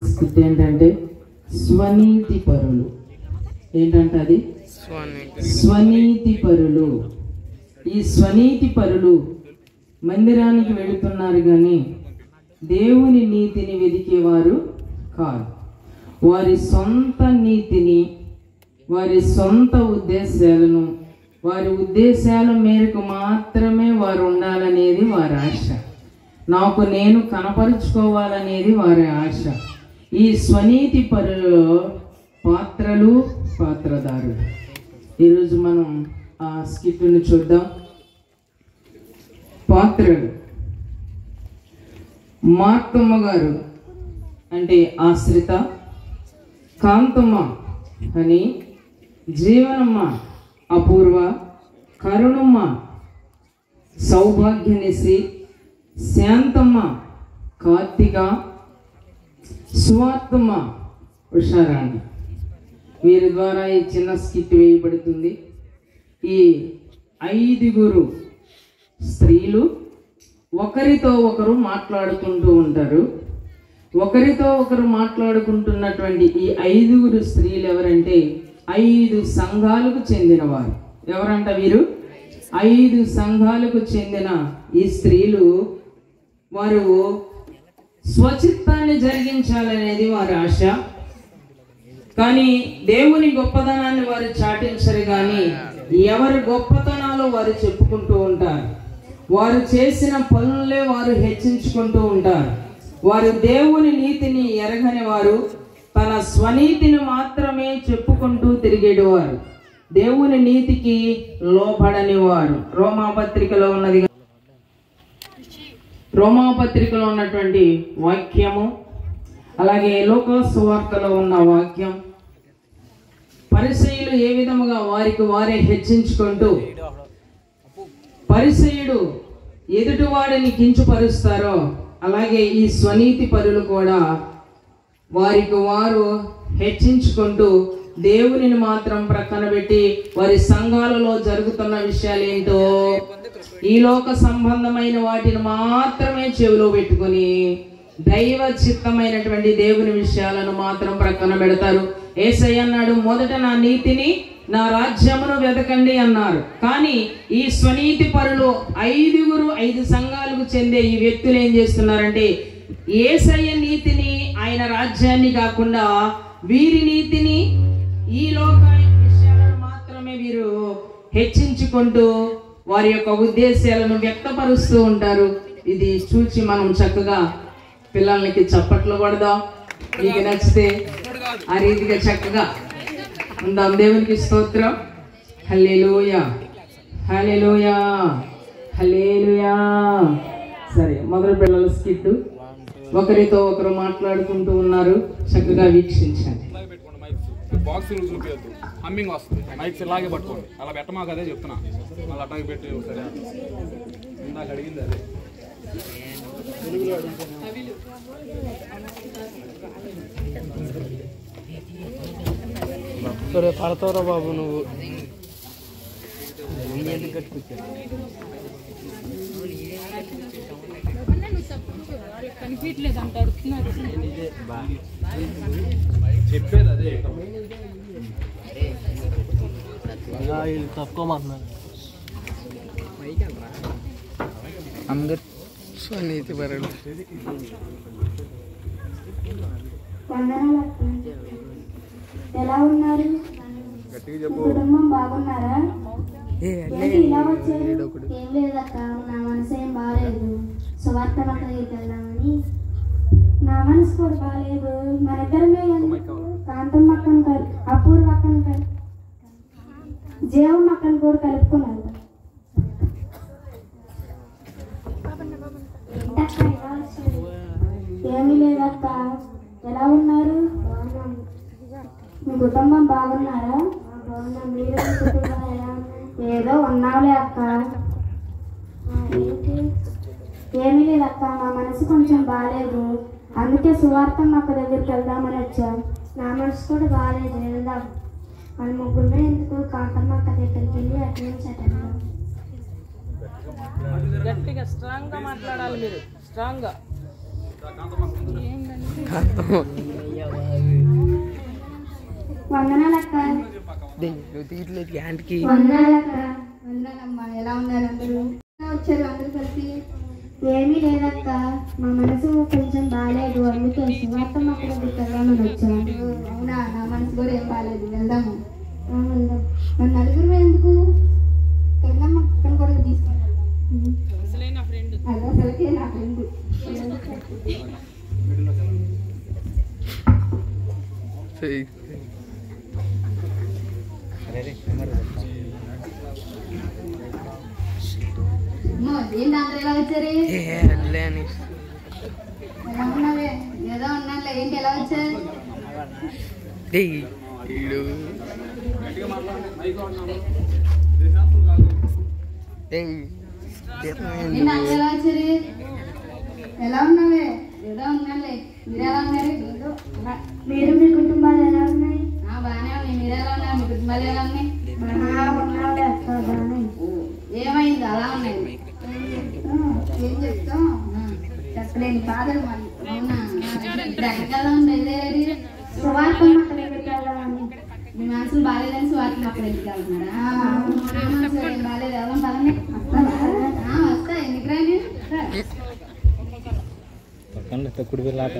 ఏంటంటే స్వనీతి పరులు. ఏంటంటే అది స్వనీతి పరులు. ఈ స్వనీతి పరులు మందిరానికి వెళుతున్నారు కానీ దేవుని నీతిని వెదికేవారు కాదు. వారి సొంత నీతిని, వారి సొంత ఉద్దేశాలను, వారి ఉద్దేశాల మేరకు మాత్రమే వారు ఉండాలనేది వారి ఆశ. నాకు నేను కనపరుచుకోవాలనేది వారి ఆశ. ఈ స్వనీతి పరులలో పాత్రలు, పాత్రదారులు. ఈరోజు మనం ఆ స్కిట్ను చూద్దాం. పాత్రలు. మార్తమ్మ గారు అంటే ఆశ్రిత, కాంతమ్మ అని, జీవనమ్మ అపూర్వ, కరుణమ్మ సౌభాగ్యనిసి, శాంతమ్మ కార్తిక, స్వార్థమ్మ ఉషారాణి. వీరి ద్వారా ఈ చిన్న స్కిట్ వేయబడుతుంది. ఈ 5 స్త్రీలు ఒకరితో ఒకరు మాట్లాడుకుంటూ ఉంటారు. ఒకరితో ఒకరు మాట్లాడుకుంటున్నటువంటి ఈ 5 స్త్రీలు ఎవరంటే 5 సంఘాలకు చెందినవారు. ఎవరంట వీరు? 5 సంఘాలకు చెందిన ఈ స్త్రీలు. వారు స్వచిత్తాన్ని జరిగించాలనేది వారి ఆశ. కానీ దేవుని గొప్పతనాన్ని వారు చాటించరు. కానీ ఎవరి గొప్పతనాలు వారు చెప్పుకుంటూ ఉంటారు. వారు చేసిన పనులే వారు హెచ్చించుకుంటూ ఉంటారు. వారు దేవుని నీతిని ఎరగని వారు, తన స్వనీతిని మాత్రమే చెప్పుకుంటూ తిరిగేవారు, దేవుని నీతికి లోబడని వారు. రోమాపత్రికలో ఉన్నటువంటి వాక్యము, అలాగే లోకాసువార్తలో ఉన్న వాక్యం, పరిసయ్యులు ఏ విధముగా వారికి వారే హెచ్చించుకుంటూ, పరిసయ్యుడు ఎదుటివాడిని కించుపరుస్తారో అలాగే ఈ స్వనీతి పరులు కూడా వారికి వారు హెచ్చించుకుంటూ దేవునిని మాత్రం ప్రక్కన పెట్టి వారి సంఘాలలో జరుగుతున్న విషయాలు ఏంటో, ఈ లోక సంబంధమైన వాటిని మాత్రమే చెవిలో పెట్టుకొని దైవ చిత్తమైనటువంటి దేవుని విషయాలను మాత్రం ప్రక్కన పెడతారు. యేసయ్య అన్నాడు, మొదట నా నీతిని, నా రాజ్యమును వెతకండి అన్నారు. కానీ ఈ స్వనీతి పరులు 5 సంఘాలకు చెందే ఈ వ్యక్తులు ఏం చేస్తున్నారంటే యేసయ్య నీతిని, ఆయన రాజ్యాన్ని కాకుండా వీరి నీతిని, ఈ లోక విషయాలను మాత్రమే వీరు హెచ్చించుకుంటూ వారి యొక్క ఉద్దేశాలను వ్యక్తపరుస్తూ ఉంటారు. ఇది చూచి మనం చక్కగా పిల్లలకి చప్పట్లు కొడదాం. మీకు నచ్చితే ఆ రీతిగా చక్కగా ఉందాం. దేవునికి స్తోత్రం. హల్లెలూయా, హల్లెలూయా, హల్లెలూయా. సరే, మొదటి పిల్లల స్కిట్. ఒకరితో ఒకరు మాట్లాడుకుంటూ ఉన్నారు. చక్కగా వీక్షించండి. బాక్స్ చూపించద్దు, హమ్మింగ్ వస్తుంది. మైక్స్ ఇలాగే పట్టుకోండి. అలా పెట్టమా కదే చెప్తున్నా. మళ్ళీ అటాక్ పెట్టి సరే ఇందాక అడిగింది అదే. సరే పడతావురా బాబు నువ్వు. కనిపించలేదు అంట అడుగుతున్నారు. చెప్పేది అదే. తప్పుకోమంటున్నారు అందరు స్వనీతి పరులు. ఎలా ఉన్నారు? కుటుంబం బాగున్నారా? ఇలా వచ్చారు? ఏం లేదక్క, నా మనసు ఏం బాగాలేదు. సువార్త పక్కకి వెళ్దామని. నా మనసు కూడా బాగాలేదు. మన ఇద్దరమే కాంతం అక్కను, అపూర్వ అక్కను, జీవం అక్కను కూడా కలుపుకున్నారు. ఏమీ లేదక్క. ఎలా ఉన్నారు? మీ కుటుంబం బాగున్నారా? ఏదో ఉన్నావులే అక్క. ఏమీ లేదక్క, మా మనసు కొంచెం బాగాలేదు. అందుకే సువార్తం అక్క దగ్గరికి వెళ్దామని వచ్చాం. నా మనసు కూడా బాగాలేదు, వెళ్దాం. మన ముగ్గురు ఎందుకు కాంతమ్మ అక్క దగ్గరికి వెళ్ళి అటు నుంచి అటెందాం. గట్టిగా స్ట్రాంగ్ గా మాట్లాడాలి మీరు. స్ట్రాంగ్ గా. వందనాలక్క. నువ్వు తీయట్లేదు హ్యాండ్కి. వందనాలక్క. వందనమ్మా. ఎలా ఉన్నారు అందరూ? వచ్చారు అందరూ కలిసి? ఏమీ లేదక్క, మా మనసు కొంచెం బాగాలేదు, అందుకే సువార్త మాకు వెళ్దామని వచ్చాను. అవునా? నా మనసు కూడా ఏం బాగాలేదు, వెళ్దాము. వెళ్దాం. మన నలుగురు ఎందుకు వెళ్దాం, అక్కడ కూడా తీసుకొని అదే అసలుకే నా ఫ్రెండ్. ఏంటి అందరూ ఎలా వచ్చారు? ఎలా ఉన్నావే? ఏదో ఉన్నానులే. ఏంటి ఎలా వచ్చారు? ఏంటి అందరూ ఎలా వచ్చారు? ఎలా ఉన్నావే? ఏదో ఉన్నానులే. మీరు ఎలా ఉన్నారు? మీరు మీ కుటుంబాలు ఎలా ఉన్నాయి? బాగానే ఉన్నాయి. మీరు ఎలా ఉన్నారు? మీ కుటుంబాలు ఎలా ఉన్నాయి? ఉన్నాడే అక్క, బాగానే. ఏమైంది అలా ఉన్నాయి? ఏం చెప్తాం, చెప్పలేని బాధలు మరి. అవునా? ఇప్పుడు ఎక్కడికి వెళ్దాం? బయలుదేరి సువార్త మాకు దగ్గరికి వెళ్దామని. మీ మనసులు బాగాలేదని స్వార్థం అక్కడ ఎందుకు వెళ్తున్నారా? ఏం బాగాలేదు, వెళ్దాం పదండి. వస్తా. ఎందుకు రాని? కుడి వెళ్ళాక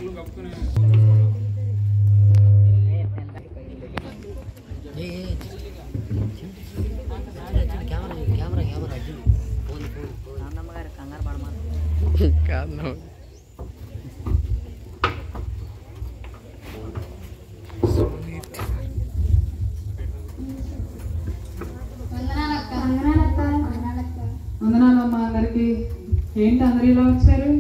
కాదు. వందనాలక్క. వందనాలక్క. వందనాలక్క. వందనాలమ్మా అందరికి. ఏంటి అందరు ఇలా వచ్చారు?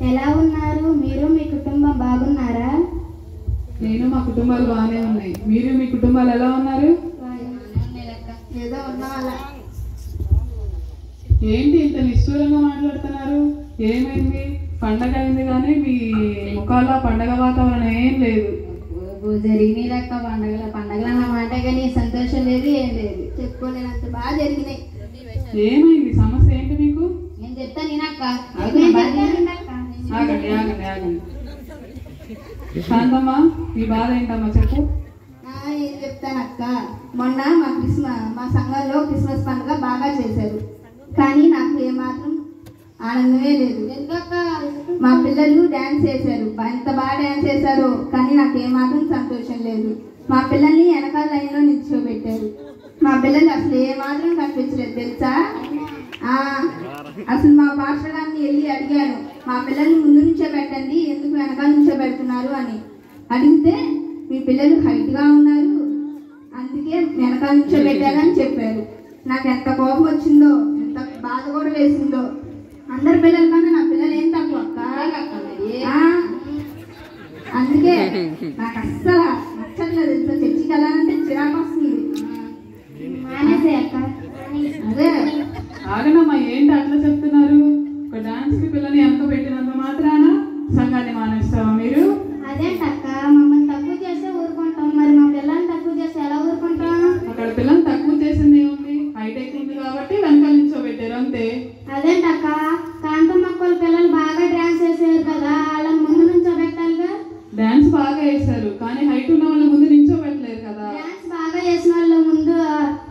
ఎలా ఉన్నారు? మీరు మీ కుటుంబం బాగున్నారా? నేను మా కుటుంబాలు బాగానే ఉన్నాయి. మీరు మీ కుటుంబాలు ఎలా ఉన్నారు? ఏదో ఉన్నాం అలా. ఏంటి ఇంత నిష్ఠూరంగా మాట్లాడుతున్నారు? ఏమైంది? పండగ అయింది కానీ మీ ముఖాల్లో పండగ వాతావరణం ఏం లేదు. జరిగినాయిలక్క పండగలు అన్న మాట, కానీ సంతోషం లేదు, ఏం లేదు. చెప్పుకోలేనంత బాగా జరిగినాయి. ఏమైంది? సమస్య ఏంటి మీకు? నేను చెప్తాను నేనక్క. ఆగండి ఆగండి ఆగండి. శాంతమ్మా, మీ బాధ ఏంటమ్మా చెప్పు. ఏం చెప్తానక్క, మొన్న మా సంఘంలో క్రిస్మస్ పండుగ బాగా చేశారు, కానీ నాకు ఏమాత్రం ఆనందమే లేదు. మా పిల్లలు డ్యాన్స్ చేశారు, ఎంత బాగా డ్యాన్స్ చేశారో, కానీ నాకు ఏమాత్రం సంతోషం లేదు. మా పిల్లల్ని వెనకాల లైన్లో నిల్చోబెట్టారు. మా పిల్లలు అసలు ఏమాత్రం కనిపించలేదు తెలుసా. అసలు మా పాస్టర్ గారిని వెళ్ళి అడిగాను, మా పిల్లల్ని ముందు నుంచో పెట్టండి, ఎందుకు వెనకాల నుంచో పెడుతున్నారు అని అడిగితే, మీ పిల్లలు హైట్గా ఉన్నారు అందుకే వెనకాల నుంచో పెట్టారని చెప్పారు. నాకు ఎంత కోపం వచ్చిందో, ఎంత బాధ కూడా వేసిందో. అందరి పిల్లల కన్నా నా పిల్లలు ఏం తక్కువ అక్క. అందుకే నాకు అస్సలు నచ్చట్లేదు. ఇంత చర్చికి వెళ్ళాలంటే చిరాకు వస్తుంది. మానేసే అక్క. అదే ఆగనమ్మా, ఏంటి అట్లా చెప్తున్నారు? ఒక డాన్స్ కి పిల్లని వెనక పెట్టినంత మాత్రాన సంఘాన్ని మానేస్తావా మీరు? అదేంటక్క, మమ్మల్ని తక్కువ చేస్తే ఊరుకుంటాం, మరి మా పిల్లల్ని తక్కువ చేస్తే ఎలా ఊరుకుంటాం? అక్కడ పిల్లని తక్కువ చేసింది ఏముంది? హైటెక్ ఉంది కాబట్టి వెనకాల నిల్చోబెట్టారు అంతే. అదేంటక్క, కాంతమ్మ వాళ్ళ పిల్లలు బాగా డ్యాన్స్ చేసారు కదా, వాళ్ళని ముందు నుంచో పెట్టాలిగా. డాన్స్ బాగా వేశారు కానీ హైట్ ఉన్న వాళ్ళ ముందు నిల్చోబెట్టలేరు కదా. డాన్స్ బాగా చేసిన వాళ్ళ ముందు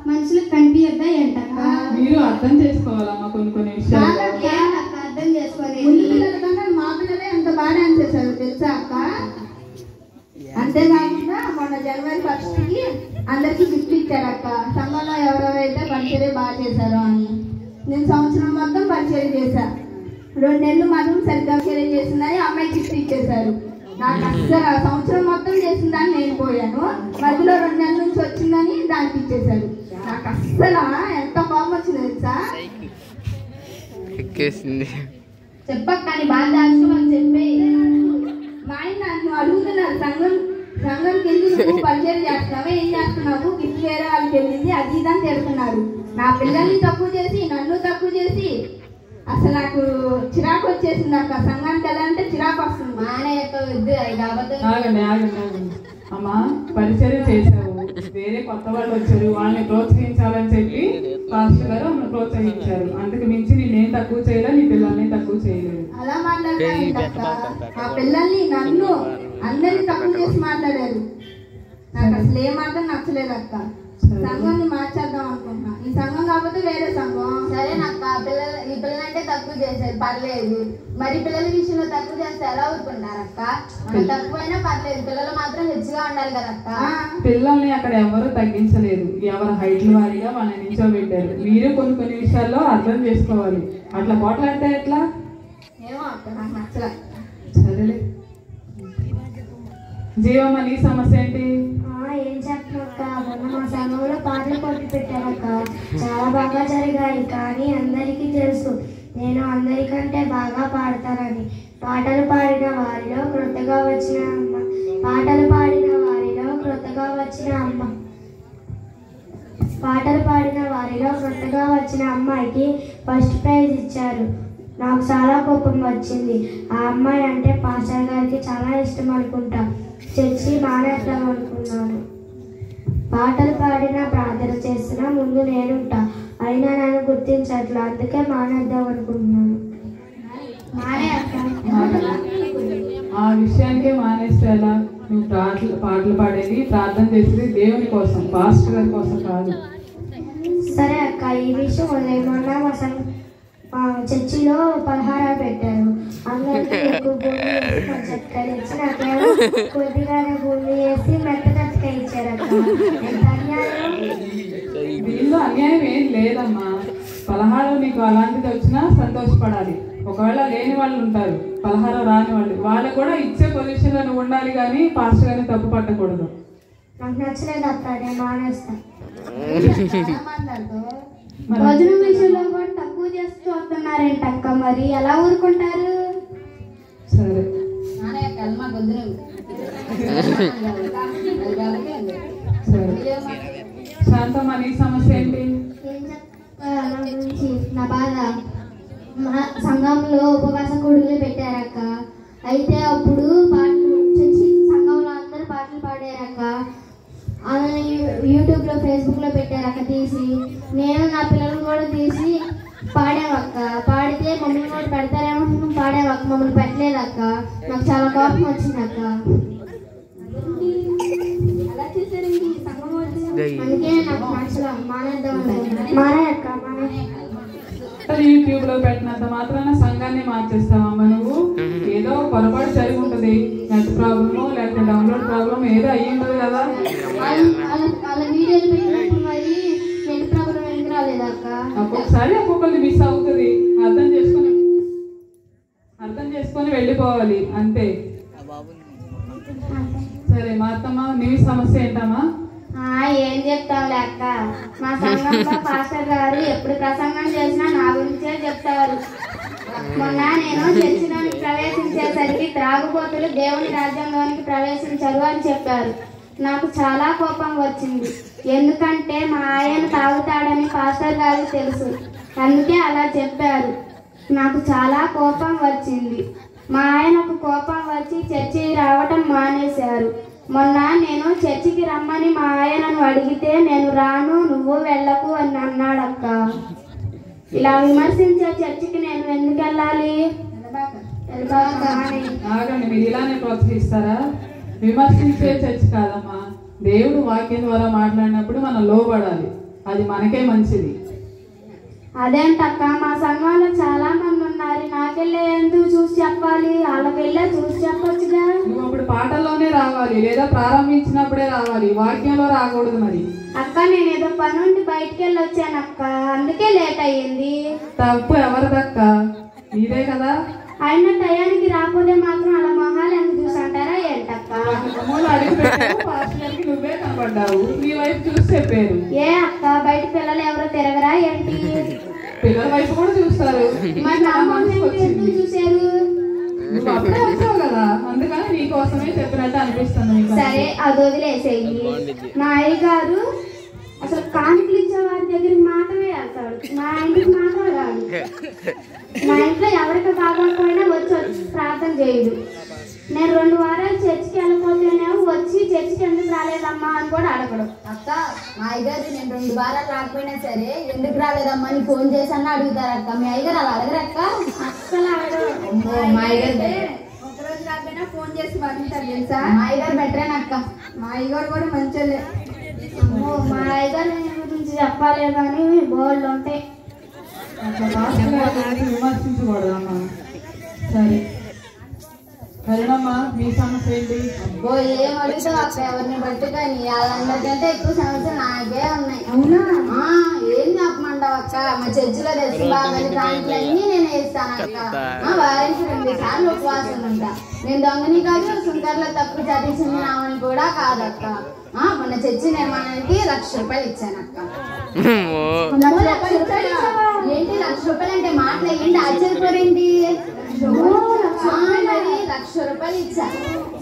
మనుషులకు కనిపించద్దా ఏంటక్క? మీరు అర్థం చేసుకోవాలమ్మా కొన్ని కొన్ని విషయాలు. ఏంటక్క అర్థం చేసుకోవాలి? ముందు పిల్లల కన్నా మా పిల్లలే ఎంత బాగా డాన్స్ చేశారు తెలుసా అక్క. అంతేకాకుండా మొన్న జనవరి 1st అందరికి గిఫ్ట్ ఇచ్చారు అక్క. సంఘంలో ఎవరెవరైతే పరిచర్య బాగా చేశారో అని. నేను సంవత్సరం మొత్తం పరిచర్య చేశా, 2 నెలలు మాత్రం సరిగ్గా పరిచర్య చేసిందని అమ్మాయి గిఫ్ట్ ఇచ్చేశారు. నాకు అస్సలు ఆ సంవత్సరం మొత్తం చేసిందని నేను పోయాను, మధ్యలో 2 నెలల నుంచి వచ్చిందని దానికి ఇచ్చేశారు. నాకు అస్సలు ఎంత కోపం వచ్చింది తెలుసా. ఎక్కేసింది. చెప్పక్క కానీ బాగా దాచుకోమని చెప్పి మా ఆయన నన్ను అడుగుతున్నారు, సంఘంకి వెళ్ళి నువ్వు పరిచయం చేస్తున్నావా, ఏం చేస్తున్నావు, గిఫ్ట్ వేరే వాళ్ళకి వెళ్ళింది అది ఇదని తెలుస్తున్నారు. నా పిల్లల్ని తక్కువ చేసి నన్ను తక్కువ చేసి అసలు నాకు చిరాకు వచ్చేసింది అక్క. సంఘానికి వెళ్ళాలంటే చిరాకు వస్తుంది. మా ఆయన ఆగండి ఆగండి ఆగండి. అమ్మా, పరిచర్య చేశావు, వేరే కొత్త వాళ్ళు వచ్చారు, వాళ్ళని ప్రోత్సహించాలని చెప్పి పాస్టర్ గారు ఆమెను ప్రోత్సహించారు. అందుకు మించి నేనేం తక్కువ చేయలేదు, నీ పిల్లల్ని తక్కువ చేయలేదు. అలా మాట్లాడుతున్నారు ఆ పిల్లల్ని నన్ను అందరినీ తక్కువ చేసి మాట్లాడారు. నాకు అసలు ఏ మాత్రం నచ్చలేదు అక్క. సంఘాన్ని మార్చేద్దాం అనుకుంటున్నా. ఈ సంఘం కాకపోతే వేరే సంఘం. సరేనక్క, ఈ పిల్లలంటే తక్కువ చేసేది పర్లేదు. మరి పిల్లల విషయంలో తక్కువ చేస్తే ఎలా ఊరుకుంటారక్క? మనం తక్కువైనా పర్లేదు, పిల్లలు మాత్రం హెచ్చుగా ఉండాలి కదక్క. పిల్లల్ని అక్కడ ఎవరు తగ్గించలేదు, ఎవరు హైట్ల వారీగా వాళ్ళని నిల్చోబెట్టారు. మీరు కొన్ని విషయాల్లో అర్థం చేసుకోవాలి. అట్లా పోట్లాడితే ఎట్లా? ఏమో అక్క, నాకు నచ్చలేదు. సరేలే. జీవమ్మ, నీ సమస్య ఏంటి? ఏం చెప్పక్క, మొన్న మా సంఘంలో పాటలు పోటీ పెట్టారక్క. చాలా బాగా జరిగాయి. కానీ అందరికీ తెలుసు నేను అందరికంటే బాగా పాడతానని. పాటలు పాడిన వారిలో క్రొత్తగా వచ్చిన అమ్మాయికి ఫస్ట్ ప్రైజ్ ఇచ్చారు. నాకు చాలా కోపం వచ్చింది. ఆ అమ్మాయి అంటే పాస్టర్ గారికి చాలా ఇష్టం అనుకుంటా. చర్చి మానేద్దాం అనుకున్నాను. పాటలు పాడినా ప్రార్థన చేసినా ముందు నేనుంటా. అయినా నన్ను గుర్తించట్లా, అందుకే మానేద్దాం అనుకుంటున్నాను. ఆ విషయానికే మానేస్తే ఎలా? నువ్వు పాటలు పాడేది, ప్రార్థన చేసేది దేవుని కోసం, పాస్టర్ గారి కోసం కాదు. సరే అక్క, ఈ విషయం మొన్న మా చర్చిలో పలహారాలు పెట్టారు. అందరికీ ఎక్కువ బూందీ వేసి పచ్చకాయలు ఇచ్చి నాకేమో కొద్దిగానే బూందీ వేసి మెత్తకాయ ఇచ్చారక్క. ఎంత అన్యాయం! దీనిలో అన్యాయం ఏం లేదమ్మా. పలహారం నీకు అలాంటిది వచ్చినా సంతోషపడాలి. ఒకవేళ లేని వాళ్ళు ఉంటారు, పలహారం రాని వాళ్ళు కూడా ఇచ్చే పొజిషన్లో నువ్వు ఉండాలి. కానీ పాస్టర్ గారిని తప్పు పట్టకూడదు. నాకు నచ్చలేదు అక్క, నేను మానేస్తాను. భోజనం విషయంలో కూడా తక్కువ చేస్తూ వస్తున్నారేంటక్క, మరి ఎలా ఊరుకుంటారు? సరే. సరే. శాంతమ్మ, నీ సమస్య ఏంటి? నా బాధ, మా సంఘంలో ఉపవాస కూడులు పెట్టారక్క. అయితే అప్పుడు పాటలు సంఘంలో అందరూ పాటలు పాడారక్క. యూట్యూబ్లో ఫేస్బుక్లో పెట్టారక్క తీసి. నేను నా పిల్లలను కూడా తీసి పాడామక్క. పాడితే మమ్మల్ని కూడా పెడతారేమో పాడామక్క, మమ్మల్ని పెట్టలేదక్క. నాకు చాలా కోపం వచ్చిందక్క. అలా చేశారండి సంఘం వాళ్ళు. అందుకే నాకు మనసులో మానేద్దాం మానేయక్క. యూట్యూబ్ లో పెట్టినంత మాత్రాన సంఘాన్ని మార్చేస్తావమ్మా నువ్వు? ఏదో పొరపాటు జరిగి ఉంటుంది, నెట్ ప్రాబ్లమో లేకపోతే డౌన్లోడ్ ప్రాబ్లం ఏదో అయ్యి ఉంటుంది కదా. అలా వీడియోలు పెట్టినప్పుడు మరి నెట్ ప్రాబ్లం ఎందుకు రాలేదక్క? ఒక్కొక్కసారి ఒక్కొక్కరిని మిస్ అవుతుంది. అర్థం చేసుకొని వెళ్ళిపోవాలి అంతే. సరే, మా అత్తమ్మ, నీ సమస్య ఏంటమ్మా? ఏం చెప్తావులే అక్క, మా సంఘంలో పాస్టర్ గారు ఎప్పుడు ప్రసంగం చేసినా నా గురించే చెప్తారు. మొన్న నేను చర్చిలోనికి ప్రవేశించేసరికి త్రాగుబోతులు దేవుని రాజ్యంలోనికి ప్రవేశించరు అని చెప్పారు. నాకు చాలా కోపం వచ్చింది. ఎందుకంటే మా ఆయన తాగుతాడని పాస్టర్ గారికి తెలుసు, అందుకే అలా చెప్పారు. నాకు చాలా కోపం వచ్చింది. మా ఆయనకు కోపం వచ్చి చర్చికి రావటం మానేశారు. మొన్న నేను చర్చికి రమ్మని మా ఆయనను అడిగితే నేను రాను, నువ్వు వెళ్ళకు అని అన్నాడక్క. ఇలా విమర్శించే చర్చికి నేను ఎందుకు వెళ్ళాలి? ఆగండి, మీరు ఇలానే ప్రోత్సహిస్తారా? విమర్శించే చర్చి కాదమ్మా. దేవుడు వాక్యం ద్వారా మాట్లాడినప్పుడు మనం లోబడాలి, అది మనకే మంచిది. అదేంటక్క, మా సంఘంలో చాలా మంది ఉన్నారు, నాకెళ్ళే ఎందుకు చూసి చెప్పాలి? వాళ్ళకెళ్ళే చూసి చెప్పొచ్చుగా. నువ్వు అప్పుడు పాటల్లోనే రావాలి, లేదా ప్రారంభించినప్పుడే రావాలి, వాక్యంలో రాకూడదు. మరి అక్క, నేను ఏదో పని నుండి బయటికి వెళ్ళి వచ్చాను అక్క, అందుకే లేట్ అయ్యింది. తప్పు ఎవరిదక్క? నీదే కదా. అయినా టయానికి రాకపోతే మాత్రం అలా మొహాలు ఎందుకు చూసి అంటారా ఏంటక్క? నువ్వే కనపడ్డావు, నీ వైపు చూసి చెప్పారు. ఏ అక్క, బయట పిల్లలు ఎవరో తిరగరా ఏంటి? పిల్లల వైపు కూడా చూస్తారు. మరి నా మొహం ఎందుకు చూసారు? నువ్వు అప్పుడే వచ్చావు కదా, అందుకని నీకోసమే చెప్పినట్టు అనిపిస్తుంది. సరే, అది వదిలేసేయి. మా అయ్యగారు అసలు కానుకలు ఇచ్చే వారి దగ్గరికి మాత్రమే వెళ్తాడు, మా ఇంటికి మాత్రం రాదు. మా ఇంట్లో ఎవరికి బాగోకపోయినా వచ్చి ప్రార్థన చేయడు. నేను 2 వారాలు చర్చికి వెళ్ళిపోతేనేమో వచ్చి చర్చికి ఎందుకు రాలేదమ్మా అని కూడా అడగడు. అక్క, మా అయ్యగారు నేను 2 వారాలు రాకపోయినా సరే ఎందుకు రాలేదమ్మా అని ఫోన్ చేసి అన్న అడుగుతారక్క. మీ అయ్యగారు అలా అడగరక్క? అస్సలు అడగడు. మా అయ్యగారు ఒకరోజు రాకపోయినా ఫోన్ చేసి పంపిస్తారు తెలుసా? మా అయ్యగారు బెటరేనక్క. మా అయ్యగారు కూడా మంచోళ్ళే. అమ్మో మా అయ్యగారు గురించి చెప్పాలి కానీ బోర్డు ఉంటాయి. అట్లా పాస్టర్ గారి గురించి విమర్శించకూడదమ్మా. సరే సరేనమ్మా, మీ సమస్య ఏంటి? అబ్బో ఏం అడుగుతావు అక్క, ఎవరిని బట్టి కానీ వాళ్ళందరికంటే ఎక్కువ సమస్యలు నాకే ఉన్నాయి. అవునా? ఏం చెప్పమంటావు అక్క, మా చర్చిలో తెలిసి బాగా దాంట్లన్నీ నేను వేస్తాను అక్క. వారానికి 2 సార్లు ఉపవాసం ఉంటా. నేను దొంగని కాదు, సుంకర్లో తక్కువ జాతి చెందినామని కూడా కాదక్క. మొన్న చర్చి నిర్మాణానికి 1,00,000 రూపాయలు ఇచ్చాను అక్క. ఏంటి 1,00,000 రూపాయలు అంటే మాట్లాడండి, ఆశ్చర్యపోరేంటి? మరి 1,00,000 రూపాయలు ఇచ్చా.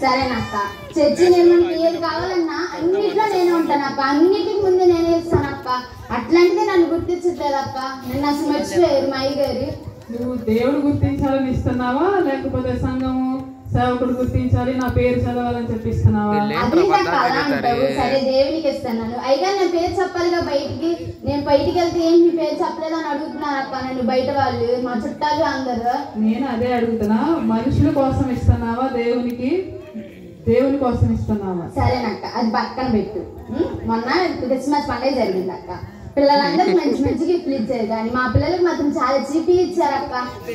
సరేనక్క, చర్చి నిర్మాణం ఏది కావాలన్నా అన్నిట్లో నేనే ఉంటాను అక్క. అన్నిటికి ముందు నేనే ఇస్తాను అక్క. అట్లాంటిది నన్ను గుర్తించట్లేదు అక్క. నన్ను అసలు మర్చిపోయారు మా అయ్యగారు. నువ్వు దేవుడు గుర్తించాలని ఇస్తున్నావా, లేకపోతే సంఘము సేవకుడు గుర్తించాలి నా పేరు చదవాలని చెప్పిస్తున్నావా? అది నాకు అలా అంటావు. సరే దేవునికి ఇస్తాను. అయిగా నా పేరు చెప్పాలిగా బయటికి. నేను బయటికి వెళ్తే ఏంటి నీ పేరు చెప్పలేదని అడుగుతున్నాను అక్క నన్ను బయట వాళ్ళు, మా చుట్టాలు అందరు. నేను అదే అడుగుతున్నా, మనుషుల కోసం ఇస్తున్నావా దేవుని కోసం ఇస్తున్నావా? సరేనక్క, అది పక్కన పెట్టు. మొన్న క్రిస్మస్ పండుగ జరిగింది అక్క. పిల్లలందరూ మంచి మంచి గిఫ్ట్లు ఇచ్చారు, కానీ మా పిల్లలకు మాత్రం చాలా చీపీ ఇచ్చారు అక్క.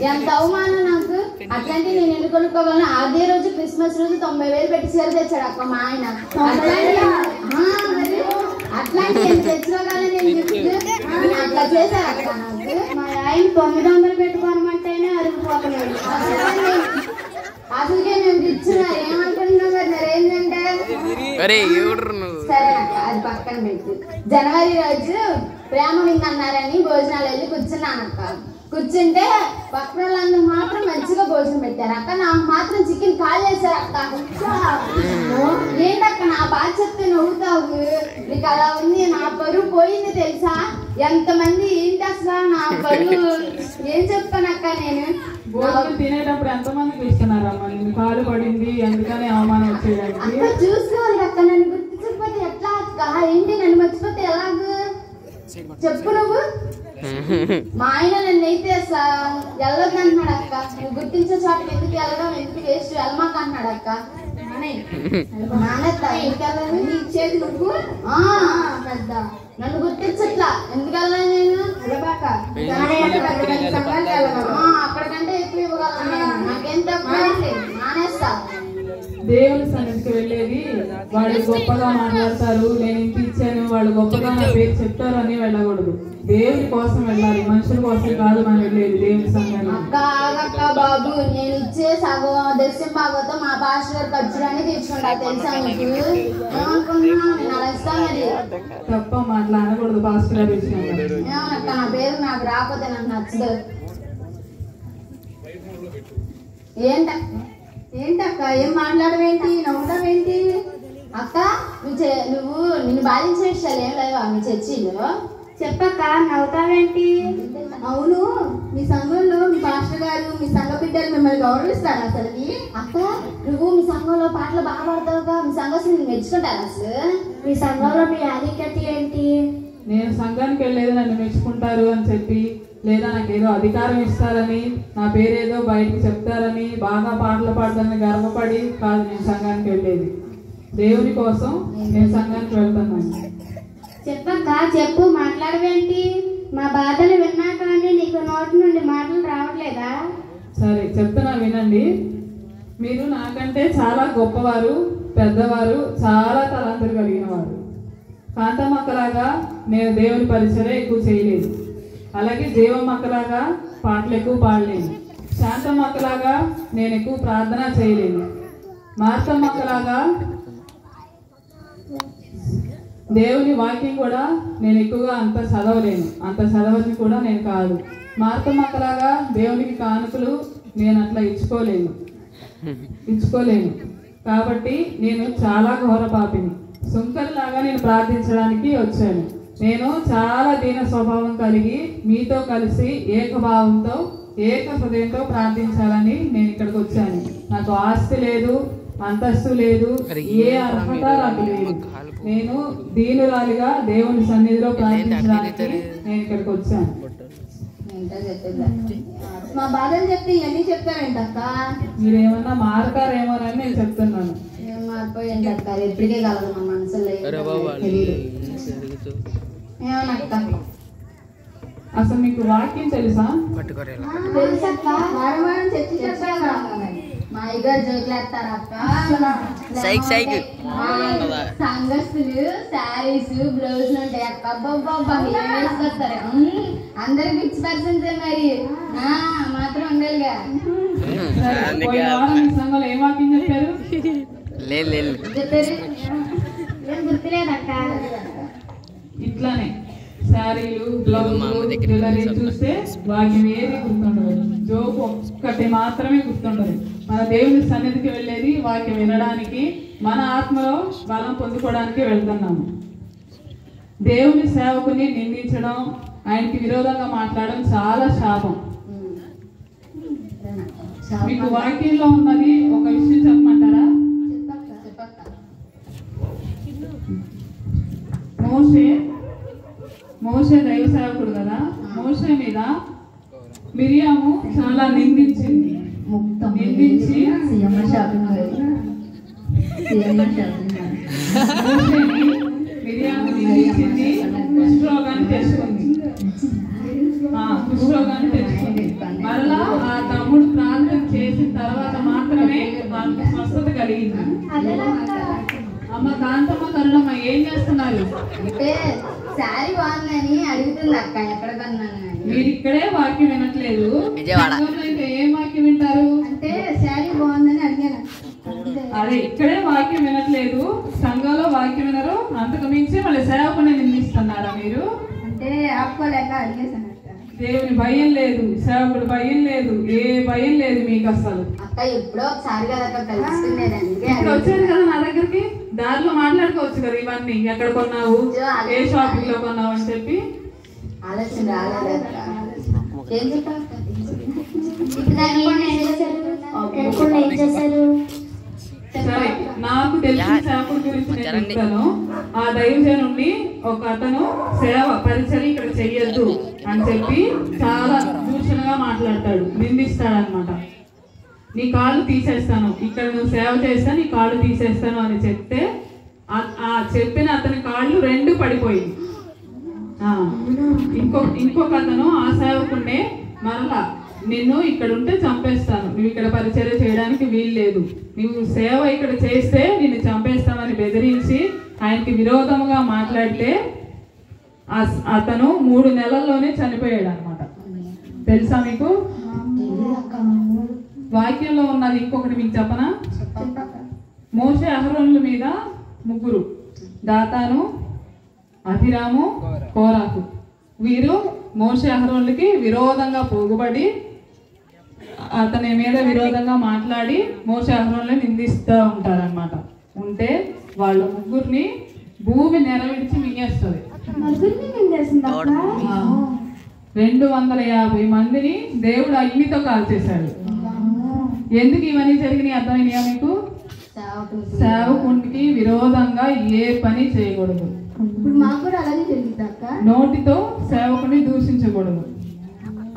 ఎంత అవమానం నాకు. అట్లాంటి నేను ఎందుకు కొనుక్కోగలను? అదే రోజు క్రిస్మస్ రోజు 90,000 పెట్టి చీర తెచ్చాడు అక్క మా ఆయన. అట్లాంటి తెచ్చుకోగలను నేను గిఫ్ట్. అట్లా చేశారు అక్క నాకు. మా ఆయన 900 పెట్టుకోనమంటేనే అరిగిపోతున్నాడు. అసలుకే మేము ఇచ్చిన ఏమనుకుంటున్నాం కదా ఏంటంటే. సరే అక్క, అది పక్కన పెట్టు. జనవరి రోజు ప్రేమ విందన్నారని భోజనాలు వెళ్ళి కూర్చున్నానక్క. కూర్చుంటే పక్కన వాళ్ళందరూ మాత్రం మంచిగా భోజనం పెట్టారు అక్క. నాకు మాత్రం చికెన్ కాల్ చేశారు అక్క. ఏంటక్క నా బాధ చెప్తే నవ్వుతావు? నీకు అలా ఉంది. నా పరువు పోయింది తెలుసా? ఎంతమంది ఏంటి అసలు నా పరువు ఏం చెప్తానక్క నేను. భోజనం తినేటప్పుడు ఎంతమందికి ఇస్తున్నారమ్మా? నిన్ను కాలు పడింది అందుకని అవమానం వచ్చేయడానికి. అక్క చూసుకోవాలి అక్క, నన్ను గుర్తించకపోతే ఎట్లా అక్క? ఏంటి నన్ను మర్చిపోతే ఎలాగూ చెప్పు నువ్వు. మా ఆయన నన్ను అయితే వెళ్ళొద్దు అంటున్నాడు అక్క. నువ్వు గుర్తించే చోటకి ఎందుకు వెళ్ళడం, ఎందుకు వేస్ట్ వెళ్ళమాక అంటున్నాడు అక్క. ఇచ్చేది నువ్వు పెద్ద నన్ను గుర్తించట్లా. ఎందుకు వెళ్ళాను నేను? అక్కడికంటే ఎక్కువ ఇవ్వగలను నేను. నాకేం తక్కువ మానేస్తా. దేవుని సన్నిధికి వెళ్ళేది వాళ్ళు గొప్పగా మాట్లాడతారు, నేను ఇంత ఇచ్చాను, వాళ్ళు గొప్పగా నా పేరు చెప్తారు అని వెళ్ళకూడదు. దేవుని కోసం వెళ్ళాలి, మనుషుల కోసం కాదు మనం వెళ్ళేది దేవుని సంఘానికి. అక్క బాబు, నేను ఇచ్చే సగం దర్శనం బాగోతో మా పాస్టర్ గారు ఖర్చులన్నీ తీర్చుకుంటా తెలుసా నీకు? ఏమనుకుంటున్నా నేను అలా ఇస్తాను. మరి తప్ప అట్లా అనకూడదు పాస్టర్ గారు విషయంలో. ఏమనక్క, నా పేరు నాకు రాకపోతే నాకు నచ్చదు. ఏంటక్క ఏం మాట్లాడవేంటి, నవ్వుతావేంటి? అక్క నువ్వు నిన్ను బాధించే విషయాలు ఏం లేవా మీ చర్చిలో? చెప్పక్క నవ్వుతావేంటి? అవును, మీ సంఘంలో మీ పాస్టర్ గారు మీ సంఘ బిడ్డలు మిమ్మల్ని గౌరవిస్తారు అసలు? అక్క నువ్వు మీ సంఘంలో పాటలు బాగా పాడతావుగా, మీ సంఘం నేను మెచ్చుకుంటాను అసలు. మీ సంఘంలో మీ ఆధిక్యత ఏంటి? నేను సంఘానికి వెళ్ళేది నన్ను మెచ్చుకుంటారు అని చెప్పి, లేదా నాకు ఏదో అధికారం ఇస్తారని, నా పేరేదో బయటకు చెప్తారని, బాగా పాటలు పాడతారని గర్వపడి కాదు నేను సంఘానికి వెళ్ళేది. దేవుని కోసం నేను సంఘానికి వెళ్తున్నాను. చెప్పక్క చెప్పు, మాట్లాడవేంటి? మా బాధలు విన్నా కానీ నీకు నోటి నుండి మాటలు రావట్లేదా? సరే చెప్తున్నా వినండి. మీరు నాకంటే చాలా గొప్పవారు, పెద్దవారు, చాలా తలాంతులు కలిగిన వారు. కాంతమ్మక్కలాగా నేను దేవుని పరిచయం ఎక్కువ చేయలేదు, అలాగే జీవమ్మక్కలాగా పాటలు ఎక్కువ పాడలేను, శాంతమ్మక్కలాగా నేను ఎక్కువ ప్రార్థన చేయలేను, మార్తమ్మక్కలాగా దేవుని వాక్యం కూడా నేను ఎక్కువగా అంత చదవలేను, అంత చదవని కూడా నేను కాదు. మార్తమ్మక్కలాగా దేవునికి కానుకలు నేను అట్లా ఇచ్చుకోలేను. కాబట్టి నేను చాలా ఘోర పాపిని. సుంకర్లాగా నేను ప్రార్థించడానికి వచ్చాను. నేను చాలా దీన స్వభావం కలిగి మీతో కలిసి ఏకభావంతో ఏక హృదయంతో ప్రార్థించాలని నేను ఇక్కడికి వచ్చాను. నాకు ఆస్తి లేదు, అంతస్తు లేదు, ఏ అర్హత నాకు లేదు. నేను దీనురాలిగా దేవుని సన్నిధిలో ప్రార్థించడానికి నేను ఇక్కడికి వచ్చాను. మా బాధలు చెప్తే ఇవన్నీ చెప్తావేంటక్క? మీరేమన్నా మారుతారేమోనని నేను చెప్తున్నాను. ఏం మారిపోయింది అక్క, ఎప్పటికే కలదు మా మనసులో ఏమనక్క. అసలు మీకు వాక్యం తెలుసా? తెలుసక్క, వారం వారం చర్చి చెప్పాగా. మా అయ్యగారు జోకులేస్తారు అక్క. సంఘస్థులు శారీస్ బ్లౌజులు ఉంటాయి అక్క. అబ్బబ్బబ్బా ఏం వేసుకొస్తారు. అందరు పిచ్చి పర్సన్స్ మరి మాత్రం ఉండాలిగా. పోయిన వారం మీ సంఘంలో ఏం వాక్యం చెప్పారు? చెప్పారు ఏం గుర్తులేదక్క. ఇట్లానే శారీలు బ్లౌజులు జ్యువెలరీ చూస్తే వాక్యం ఏది గుర్తుండదు. జోకు ఒక్కటి మాత్రమే గుర్తుండదు. మన దేవుని సన్నిధికి వెళ్ళేది వాక్యం వినడానికి, మన ఆత్మలో బలం పొందుకోవడానికి వెళ్తున్నాము. దేవుని సేవకుని నిందించడం, ఆయనకి విరోధంగా మాట్లాడడం చాలా శాపం. మీకు వాక్యంలో ఉన్నది ఒక విషయం చెప్పమంటారా? మోషే దైవ సేవకుడు కదా. మోషే మీద మిరియాము చాలా నిందించింది. నిందించి మిరియాము నిందించింది, కుష్ఠరోగాన్ని తెచ్చుకుంది. కుష్ఠరోగాన్ని తెచ్చుకుంది. మరలా ఆ తమ్ముడు ప్రార్థన చేసిన తర్వాత మాత్రమే వాళ్ళకి స్వస్థత కలిగింది. అమ్మ కాంతమ్మ కరుణమ్మ ఏం చేస్తున్నారు? అంటే శారీ బాగుందని అడుగుతుంది అక్క, ఎక్కడ కొన్నాను. మీరు ఇక్కడే వాక్యం వినట్లేదు, అయితే ఏం వాక్యం వింటారు? అంటే శారీ బాగుందని అడిగాను. అదే ఇక్కడే వాక్యం వినట్లేదు, సంఘంలో వాక్యం వినరు, అంతకు మించి మళ్ళీ సేవకుని నిందిస్తున్నారా మీరు? అంటే ఆపుకోలేక అడిగేసాను. దేవుని భయం లేదు, సేవకుడు భయం లేదు, ఏ భయం లేదు మీకు అసలు. అక్క ఎప్పుడో ఒకసారి కదా కలుసుకునేది. ఇక్కడ వచ్చారు కదా నా దగ్గరికి, దారిలో మాట్లాడుకోవచ్చు కదా ఇవన్నీ. ఎక్కడ కొన్నావు, ఏ షాపింగ్ లో కొన్నావు అని చెప్పి ఆలోచన రాలేదు. ఏం చెప్పారు? ఏం చేశారు? సరే, నాకు తెలిసిన సేవకుడి గురించి నేను చెప్తాను. ఆ దైవజనుడిని ఒక అతను సేవ పరిచయం ఇక్కడ చెయ్యొద్దు అని చెప్పి చాలా దూషణగా మాట్లాడతాడు, నిందిస్తాడు అనమాట. నీ కాళ్ళు తీసేస్తాను, ఇక్కడ నువ్వు సేవ చేస్తా, నీ కాళ్ళు తీసేస్తాను అని చెప్తే ఆ చెప్పిన అతని కాళ్ళు రెండు పడిపోయింది. ఇంకొక అతను ఆ సేవకుడినే మరలా నిన్ను ఇక్కడ ఉంటే చంపేస్తాను, నువ్వు ఇక్కడ పరిచర్య చేయడానికి వీలు లేదు, నువ్వు సేవ ఇక్కడ చేస్తే నిన్ను చంపేస్తామని బెదిరించి ఆయనకి విరోధంగా మాట్లాడితే అతను 3 నెలల్లోనే చనిపోయాడు అనమాట. తెలుసా మీకు? వాక్యంలో ఉన్నది ఇంకొకటి మీకు చెప్పనా? మోషే అహరోనుల మీద 3, దాతాను, అభిరాము, కోరాహు. వీరు మోషే అహరోనులకి విరోధంగా పోగుబడి అతని మీద విరోధంగా మాట్లాడి మోషే అహరోనులను నిందిస్తూ ఉంటారనమాట. ఉంటే వాళ్ళ 3 భూమి నెరవేర్చి మింగేస్తుంది. 250 మందిని దేవుడు అగ్నితో కాల్చేశాడు. ఎందుకు ఇవన్నీ జరిగినాయి అర్థమైనాయా మీకు? సేవకునికి విరోధంగా ఏ పని చేయకూడదు. ఇప్పుడు మాకు కూడా అలాగే జరిగింది అక్క. నోటితో సేవకుని దూషించకూడదు.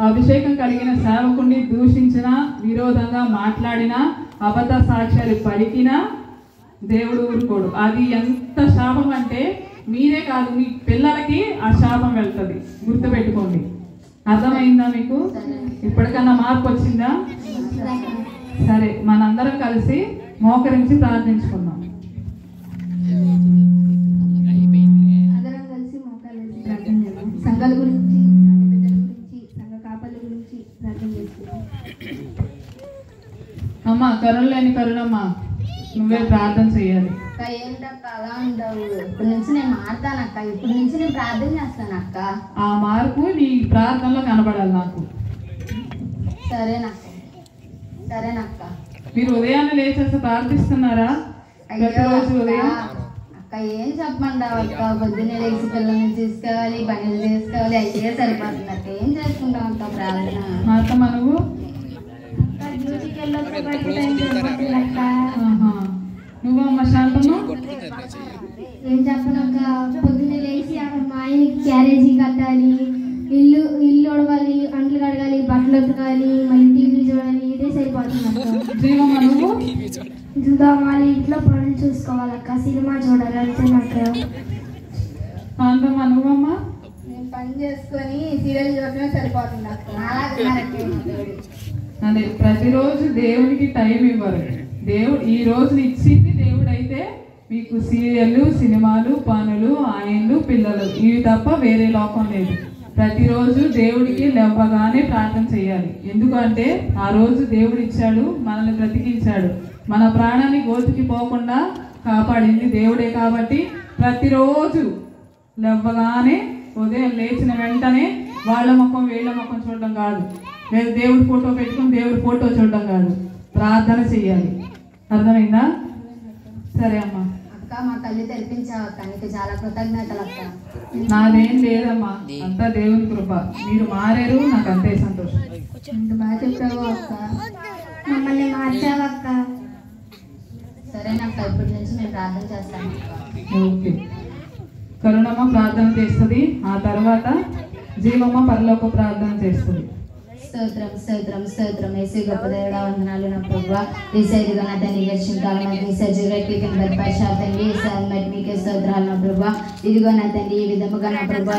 అభిషేకం కలిగిన సేవకుని దూషించినా, విరోధంగా మాట్లాడినా, అబద్ధ సాక్ష్యాలు పలికినా దేవుడు ఊరుకోడు. అది ఎంత శాపం అంటే మీరే కాదు, మీ పిల్లలకి ఆ శాపం వెళ్తుంది. గుర్తుపెట్టుకోండి. అర్థమైందా మీకు? ఇప్పటికన్నా మార్పు వచ్చిందా? సరే, మనందరం కలిసి మోకరించి ప్రార్థించుకుందాం. అందరం కలిసి మోకాలు వేసి ప్రార్థన చేద్దాం. సంఘాల గురించి, సంఘ కాపల గురించి ప్రార్థన చేస్తున్నాం. అమ్మ కరుణ లేని కరుణమ్మ, నువ్వే ప్రార్థన చేయాలి. అక్క ఏంటక్క అలా ఉంటావు? ఇప్పటి నుంచి నేను మారుతాను అక్క, ఇప్పటి నుంచి నేను ప్రార్థన చేస్తాను అక్క. ఆ మార్పు నీ ప్రార్థనలో కనపడాలి నాకు. సరేనక్క, సరేనక్క. మీరు ఉదయాన్నే లేచేసి ప్రార్థిస్తున్నారా? ప్రతిరోజు ఉదయం అక్క ఏం చెప్పమంటావు అక్క? పొద్దున్నే లేచి పిల్లల్ని తీసుకోవాలి, పనులు చేసుకోవాలి, అయ్యే సరిపోతుంది అక్క. ఏం చేసుకుంటాం అక్క ప్రార్థన? మాతమ్మ నువ్వు? నువ్వు అమ్మ శాంతమ్మ? ఏం చెప్పనక్క, పొద్దున్నే లేచి మా ఆయనకి క్యారేజీ కట్టాలి, ఇల్లు ఉడవాలి, అంట్లు కడగాలి, బట్టలు ఉతకాలి, జీవమ్మ నువ్వు? వాళ్ళ ఇంట్లో పనులు చూసుకోవాలక్క, సినిమా చూడాలంటే నాకు. కాంతమ్మ నువ్వమ్మా? నేను పని చేసుకొని సీరియల్ చూడటమే సరిపోతుంది అక్క. అదే ప్రతిరోజు దేవునికి టైం ఇవ్వరు. దేవుడు ఈ రోజు ఇచ్చింది దేవుడు అయితే మీకు సీరియళ్ళు, సినిమాలు, పనులు, ఆయన్లు, పిల్లలు ఇవి తప్ప వేరే లోకం లేదు. ప్రతిరోజు దేవుడికి లేవగానే ప్రార్థన చేయాలి. ఎందుకంటే ఆ రోజు దేవుడు ఇచ్చాడు, మనల్ని బ్రతికించాడు, మన ప్రాణాన్ని గోతికి పోకుండా కాపాడింది దేవుడే. కాబట్టి ప్రతిరోజు లేవగానే ఉదయం లేచిన వెంటనే వాళ్ళ ముఖం వీళ్ళ ముఖం చూడడం కాదు, లేదు దేవుడి ఫోటో పెట్టుకుని దేవుడి ఫోటో చూడడం కాదు, ప్రార్థన చెయ్యాలి. అర్థమైందా? సరే అమ్మా. అక్క మా కళ్ళు తెరిపించావు అక్క, నీకు చాలా కృతజ్ఞతలు అక్క. నాదేం లేదమ్మా, అంతా దేవుని కృప. మీరు మారారు, నాకు అంతే సంతోషం. ఇంత బాగా చెప్పావు అక్క. మమ్మల్ని మార్చావక్క. సరేనక్క, ఇప్పటి నుంచి నేను ప్రార్థన చేస్తాను. ఓకే. కరుణమ్మ ప్రార్థన చేస్తుంది, ఆ తర్వాత జీవమ్మ పరలోక ప్రార్థన చేస్తుంది. స్తోత్రం స్తోత్రం స్తోత్రం. ఏసీ గొప్ప దేవుడా వందనాలు నా ప్రభువా. ఏసీ ఇదిగో నా తండ్రి గడిచిన కాలం మీ సజీవకి బద్భాషాతండి ఏసారి మీకే స్తోత్రాలు నా ప్రభువా. ఇదిగో నా తండ్రి ఈ విధముగా నా ప్రభువా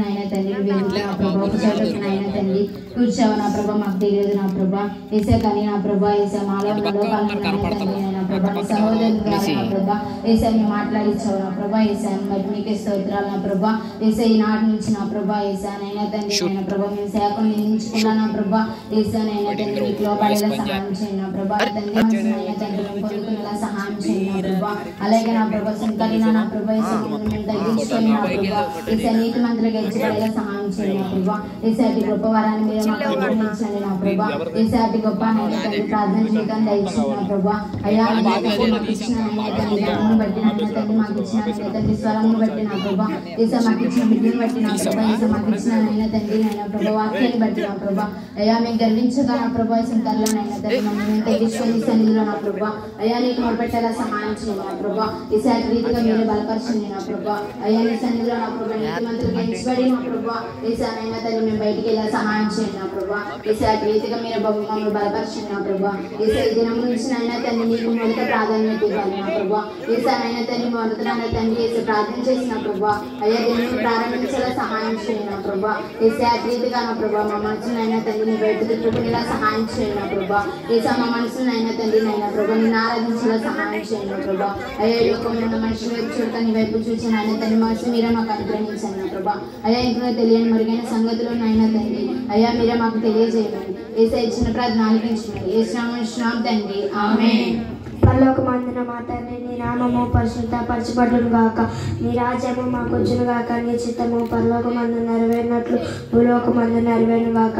నాయన తండ్రి వేదిక నా ప్రభా ఒక చోటకు నాయన తండ్రి కూర్చోవు నా ప్రభా, మాకు తెలియదు నా ప్రభా. ఏసే కానీ నా ప్రభా ఏసే మాలో ఉన్న లోకాలను తండ్రి నా ప్రభా నీ సహోదరుడు నా ప్రభా ఏసే నీ మాట్లాడించావు నా ప్రభా. ఏసాను మరి మీకే స్తోత్రాలు నా ప్రభా. ఏసే ఈ నాటి నుంచి నా ప్రభా ఏసానైనా తండ్రి నా ప్రభా మేము సేవకుని నిందించుకున్నా ప్రభా. ఏసానైనా తండ్రి మీకు లోపడేలా సహాయం చేయండి నా ప్రభా. తండ్రి అయినా తండ్రి మేము పొందుకునేలా సహాయం చేయండి నా ప్రభా. అలాగే నా ప్రభా సంకలిన నా ప్రభా మేము తగ్గించుకొని నా ప్రభా ఏసా నీతి మంత్రులుగా ఇచ్చిపడేలా సహాయం చేయండి నా ప్రభా. ఏసాటి గొప్ప వరాన్ని మీరు మాకు అనుగ్రహించండి నా ప్రభా. ఏసాటి గొప్ప నైనా తండ్రి ప్రార్థన చేయడం దయచేయండి నా ప్రభా. అయ్యా మాకు ఇచ్చిన తండ్రి ధనమును బట్టి నైనా తండ్రి మాకు ఇచ్చిన తండ్రి స్వరమును బట్టి నా ప్రభా. ఏసా మాకు ఇచ్చిన బిడ్డను బట్టి నా ప్రభా. ఏసా మాకు ఇచ్చిన నైనా తండ్రి నైనా ప్రభా వాక్యాన్ని బట్టి నా ప్రభా. అయ్యా మేము గర్వించగా నా ప్రభా సింతర్లో నైనా తండ్రి మమ్మల్ని తగ్గించుకొని సన్నిధిలో నా ప్రభా. అయ్యా నీకు మొదపెట్టేలా సహాయం చేయండి నా ప్రభా. ఈసారి రీతిగా మీరు బలపరచండి నా ప్రభా. అయ్యా నీ సన్నిధిలో నా ప్రభా నీతి మంత్రులుగా ఎంచబడి నా ప్రభా. ఈసారైనా తల్లి మేము బయటికి వెళ్ళా సహాయం చేయండి నా ప్రభా. ఈసారి రీతిగా మీరు మమ్మల్ని బలపరచండి నా ప్రభా. ఈసారి దినం నుంచి అయినా తండ్రి నీకు మొదట ప్రాధాన్యత ఇవ్వాలి నా ప్రభా. ఈసారైనా తండ్రి మొదట తండ్రి వేసి ప్రార్థన చేసిన ప్రభా. అయ్యా దీన్ని ప్రారంభించేలా సహాయం చేయండి నా ప్రభా. ఈసారి రీతిగా నా ప్రభా మా మనసునైనా తండ్రి బయట తిప్పుకునేలా సహాయం చేయండి నా ప్రభా. ఈసా మా మనసునైనా తండ్రి నైనా ప్రభా నిన్ను ఆరాధించేలా సహాయం చేయండి నా ప్రభా. అయ్యా లోకంలో ఉన్న మనుషుల వైపు చూడక నీ వైపు చూసిన ఆయన తండ్రి మనసు మీరే మాకు అనుగ్రహించండి నా ప్రభా. అయ్యా ఇంట్లో తెలియని మరుగైన సంగతులు నైనా తండ్రి అయ్యా మీరే మాకు తెలియజేయమని ఏసా ఇచ్చిన ప్రార్థన ఆలకించమని యేసునామమున తండ్రి ఆమేన్. పరలోకమందున మా తండ్రి నీ నామము పరిశుద్ధపరచబడును గాక, నీ రాజ్యము మాకొచ్చును గాక, నీ చిత్తము పరలోకమందు నెరవేరినట్లు భూలోకమందు నెరవేరును గాక.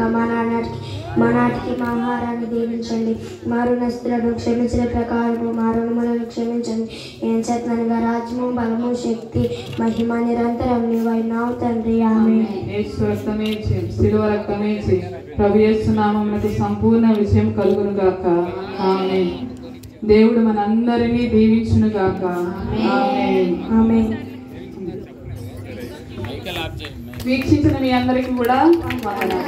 మా నాటికి మా ఆహారాన్ని దీవించండి, మా రుణస్తులను క్షమించిన ప్రకారము మా రుణములను క్షమించండి. ఏం చేతనగా రాజ్యము బలము శక్తి మహిమ నిరంతరం నీవైనావు తండ్రి ఆమేన్. శిలువ రక్తమే ప్రభు యేసు నామమునకు సంపూర్ణ విజయం కలుగును గాక. ఆమేన్. దేవుడు మనందరినీ దీవించును గాక. ఆమేన్. ఆమేన్. వీక్షించిన మీ అందరికీ కూడా వందనాలు.